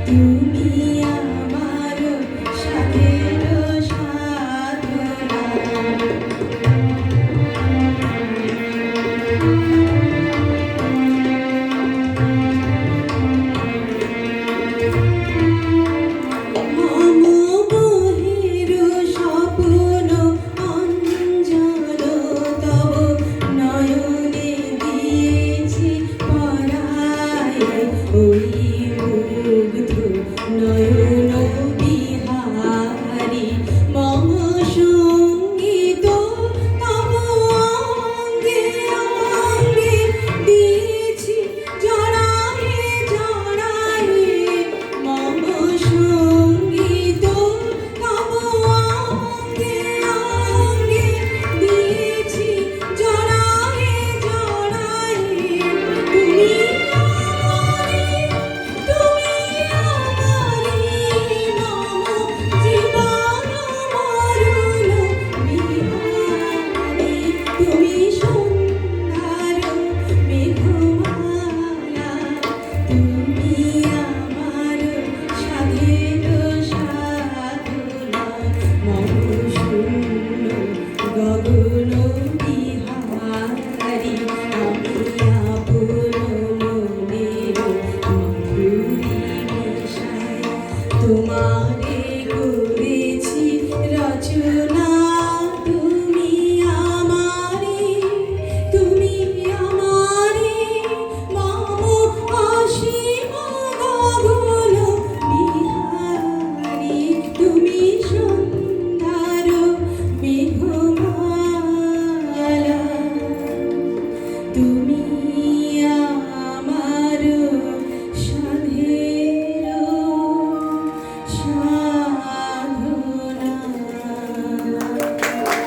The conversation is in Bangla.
তুমি আমার সাধের সাধনা। মম বহির স্বপ্ন অঞ্জল তব নয়নে দিয়েছি পরায়, ওই মুগ্ধ নয়ন বিহারী মম সঙ্গীত তব অঙ্গে অঙ্গে দিয়েছি জড়ায়ে জড়ায়ে, মম সঙ্গীত তব অঙ্গে অঙ্গে দিয়েছি জড়ায়ে জড়ায়ে। তুমি আমারি মম জীবন মরণ বিহারী, তুমি সুন্দর মেঘমালা, তুমি আমার সাধের সাধনা। মম শূন্য গগন বিহারী, আমি আপন মনের মাধুরী মিশাই তোমার